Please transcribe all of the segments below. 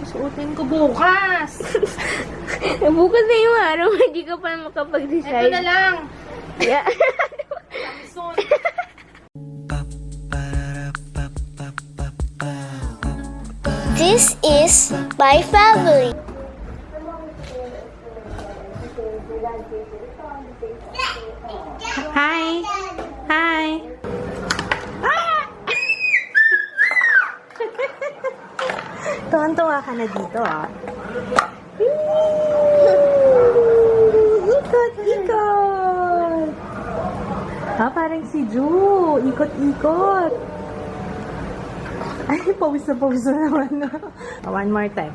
Susuotin ko bukas. Bukas na yung araw, hindi ka pa makapag-decide. Ito na lang. Yeah. Soon. This is my family. Hi. Hi. Tuwan-tuwa ka na dito, ah. Ikot, ikot. Ah, parang si Ju. Ikot, ikot. Ay, pawis na naman, no? One more time.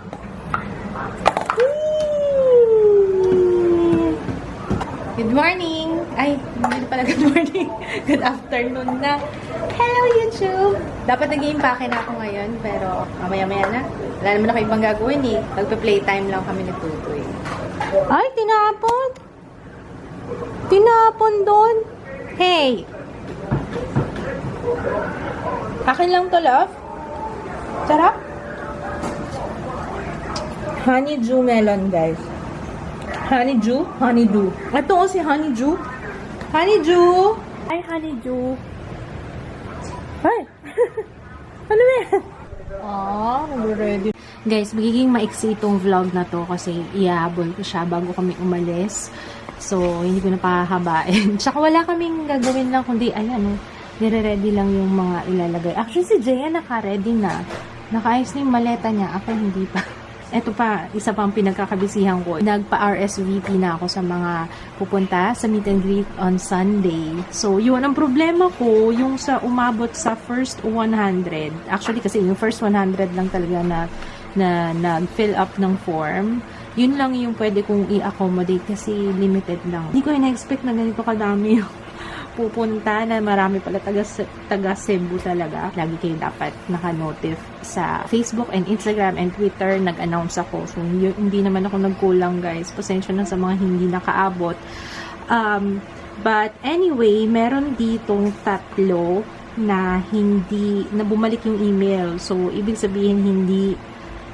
Good morning! Ay, hindi pala good morning. Good afternoon na. Hello, YouTube! Dapat nag-i-impake na ako ngayon, pero mamaya-maya na. Wala naman ako ibang gagawin eh. Magpa-playtime lang kami ni Tutoy. Ay, tinapon! Tinapon doon! Hey! Akin lang to, love. Sarap? Honeydew melon, guys. Honeydew? Honeydew. Ito o si Honeydew. Honeydew! Hi, Honeydew. Hi! Ano ba yan? Ah, ready. Guys, magiging maiksi itong vlog na to kasi ihahabol ko siya bago kami umalis. So, hindi ko na pahabain. Tsaka wala kaming gagawin lang kundi, ayan, nire-ready lang yung mga ilalagay. Actually, si Jaya naka-ready na. Nakaayos na yung maleta niya. Ako hindi pa. Ito pa, isa pang pinagkakabisihan ko. Nagpa-RSVP na ako sa mga pupunta sa meet and greet on Sunday. So, yun ang problema ko, yung sa umabot sa first 100. Actually, kasi yung first 100 lang talaga na nag-fill up ng form. Yun lang yung pwede kong i-accommodate kasi limited lang. Hindi ko na-expect na ganito kadami yung pupunta na marami pala taga Cebu talaga. Lagi kayo dapat naka-notif sa Facebook and Instagram and Twitter. Nag-announce ako. So, hindi naman ako nagkulang, guys. Pasensya na sa mga hindi nakaabot. But anyway, meron ditong tatlo na bumalik yung email. So, ibig sabihin hindi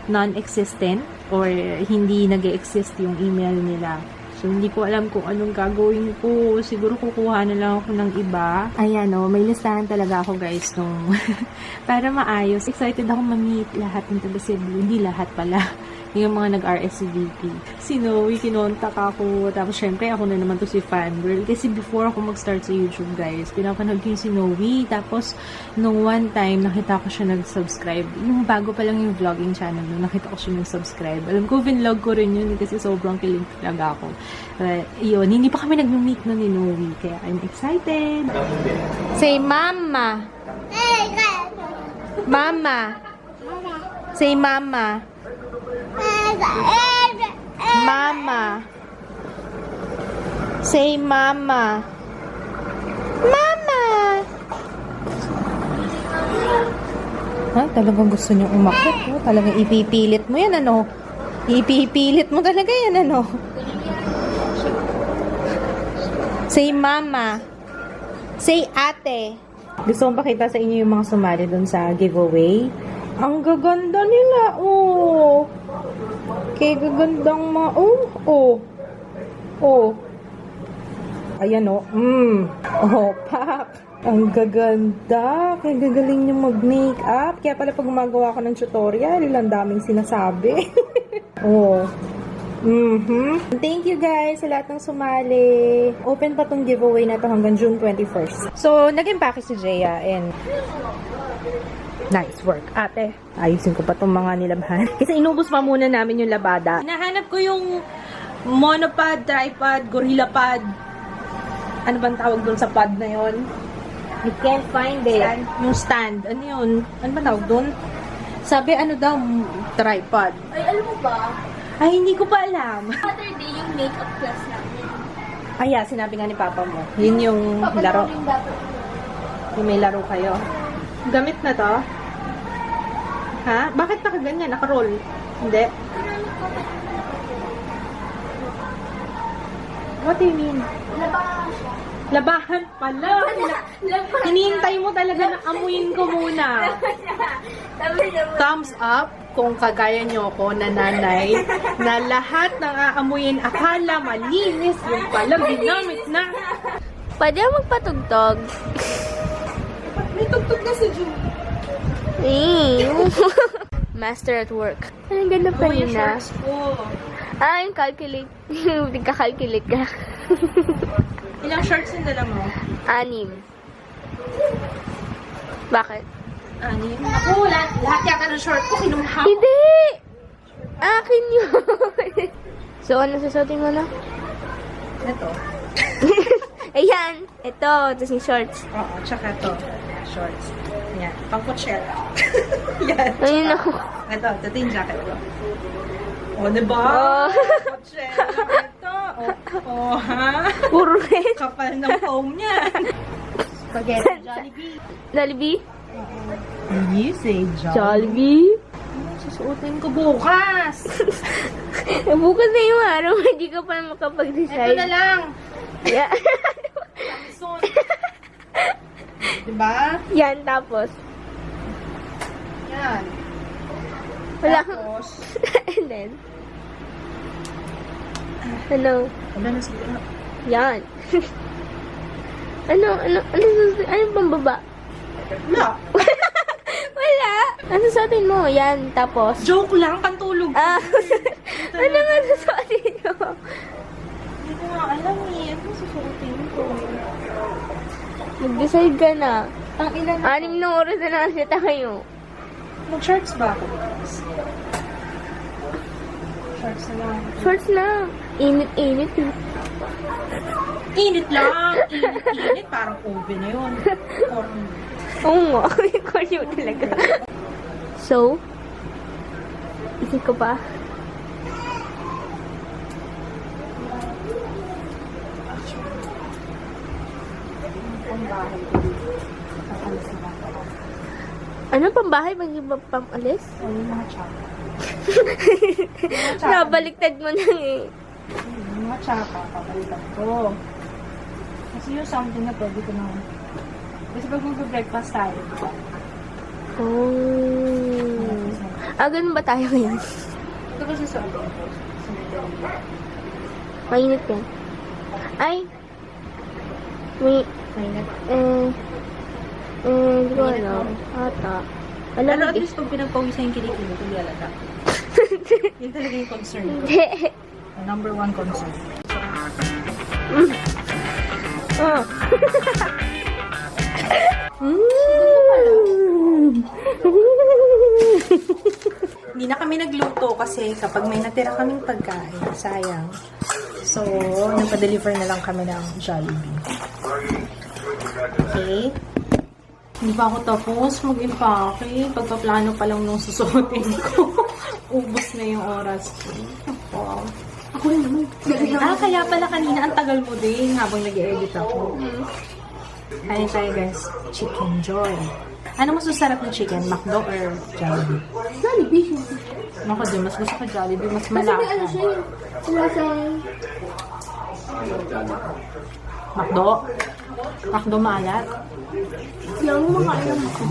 non-existent or hindi nag-exist yung email nila. So, hindi ko alam kung anong gagawin ko. Siguro kukuha na lang ako ng iba. Ayan, may listahan talaga ako, guys, nung para maayos. Excited ako ma-meet lahat ng taga Cebu. Hindi lahat pala. Yung mga nag-RSVP. Si Noe, kinontak ako. Tapos, syempre, ako na naman to si fangirl. Kasi before ako mag-start sa YouTube, guys, pinapanood ko yung si Noe. Tapos, nung one time, nakita ko siya nag-subscribe. Yung bago pa lang yung vlogging channel, nung nakita ko siya nag-subscribe. Alam ko, vinlog ko rin yun kasi sobrang kilig talaga ako. But, yun, hindi pa kami nag-meet na ni Noe. Kaya, I'm excited. Say, Mama. Mama. Say, Mama. Mama. Say Mama. Mama. Ha? Talagang gusto niyong umakyat. Oh, talagang ipipilit mo yan, ano? Ipipilit mo talaga yan, ano? Say Mama. Say Ate. Gusto kong pakita sa inyo yung mga sumali dun sa giveaway. Ang gaganda nila, oh. Kaya gagandang mga, ayan, pak. Ang gaganda. Kaya gagaling nyo mag-makeup. Kaya pala pag gumagawa ko ng tutorial, ilang daming sinasabi. Thank you guys sa lahat ng sumali. Open pa tong giveaway na to hanggang June 21st. So, nag-impake si Jaya and nice work, ate. Ayusin ko pa itong mga nilabhan. Kasi inubos pa muna namin yung labada. Hinahanap ko yung monopod, tripod, gorilla pod. Ano bang tawag dun sa pod na yon? You can't find it. Stand. Yung stand. Ano yun? Ano ba tawag dun? Sabi, ano daw, tripod. Ay, alam mo ba? Ay, hindi ko pa alam. Saturday yung makeup class namin. Ay, sinabi nga ni Papa mo. Yun yung laro. Yung may laro kayo. Gamit na to? Ha? Bakit nakaganyan? Naka-roll? Hindi? What do you mean? Labahan siya. Labahan pala. Hinihintay mo talaga na amuin ko muna. Thumbs up. kung kagaya nyo ko na nanay, na lahat ng aamuyin akala malinis, yung pala ginamit na. Pwede ako magpatugtog. May tugtog na si Ju. Master at work. Ang ganda pa yung yun na. shorts ko. Yung calculate. Nagka-calculate ka. Ilang shorts yung dala mo? 6. Bakit? Anim. Ako, lahat yata ng short ko, kinuha. Hindi! Akin yun. So, ano sasabihin mo na? Ito. Ayan! Ito, tapos yung shorts. Oo, tsaka ito. Shorts. Yan. Pang Coachella. Yan. Ayun ako. Ito yung jacket ko. O, diba? Oh. Coachella. Ito. O, ha? Puro red. Kapal ng foam niya. Spaghetti. Jollibee. Jollibee? You say Jollibee? Susuotin ko bukas. Bukas na yung araw, hindi ka pa makapag-decide. Ito na lang. Yeah. Soon. Diba? Yan, tapos. Yan. Wala. Tapos, And then? Ano? wala na siguro. Yan. ano pambaba? Wala. Wala. Ano susuotin mo? Yan, tapos. Joke lang, pantulog. Ah, ano nga susuotin mo? Hindi ko nga alam eh. Ano susuotin ko? Mag-decide ka na. Ang ilan na 6 na oras na lang siya tayo. Mag-shorts ba ako bukas? Shorts na lang. Shorts na. Init-init eh. Init lang. Init. Parang oven na yun. Oo nga. Corny mo talaga. So, isip ko pa. Ano pambahay? Pang-alis? O, yung mga tsaka. Nabaliktad mo na eh. Yung mga tsaka, papalitan ko. Kasi yung something na pwede ko na. Kasi pag mag-breakfast tayo. Oh. Ganun ba tayo ngayon? Ito kasi sa ulo ko. Mainit yan. Ay! Mainit. Hindi ko Mainit alam. mo. Ata. Alam, Alam at least pag pinagpawisan yung kilikili, hindi alala. Yun talaga yung concern ko. Hindi. Number 1 concern. Oh. Hindi na kami nagluto kasi kapag may natira kaming pagkain, sayang. So, nagpa-deliver na lang kami ng Jollibee. Okay? Hindi pa ako tapos mag-impake. Pagpaplano pa lang nung susuotin ko. Ubus na yung oras ko. Wow. Ako rin naman. Kaya pala kanina ang tagal mo din habang nag-edit ako. Ano tayo guys? Chicken Joy. Ano mas masarap ng chicken? McDo or Jollibee? Jollibee. Ako din, mas gusto ko Jollibee. Mas malaki. McDo? McDo maalat? Yung makain ng ako.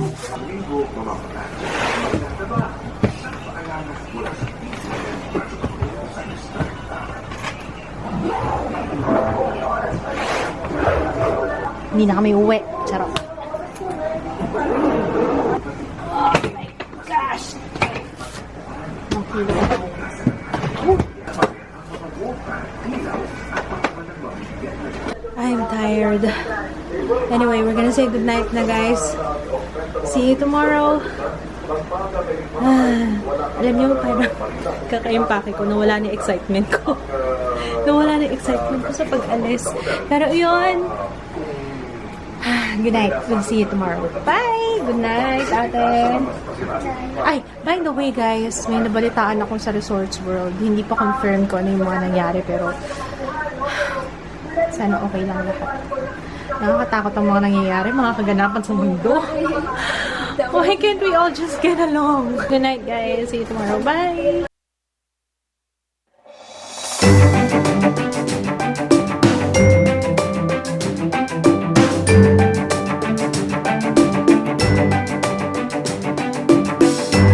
Hindi na kami uwi. Charot. Oh my gosh! I'm tired. Anyway, we're gonna say goodnight na guys. See you tomorrow. Alam niyo, parang kakaimpake ko, nawala na yung excitement ko. Nawala na yung excitement ko sa pag-alis. Pero yun, good night. We'll see you tomorrow. Bye! Good night, ate. Ay, by the way guys, may nabalitaan ako sa Resorts World. Hindi pa confirm ko ano yung mga nangyari, pero sana okay lang lahat. Nakakatakot ang mga nangyayari, mga kaganapan sa mundo. Why can't we all just get along? Good night guys. See you tomorrow. Bye!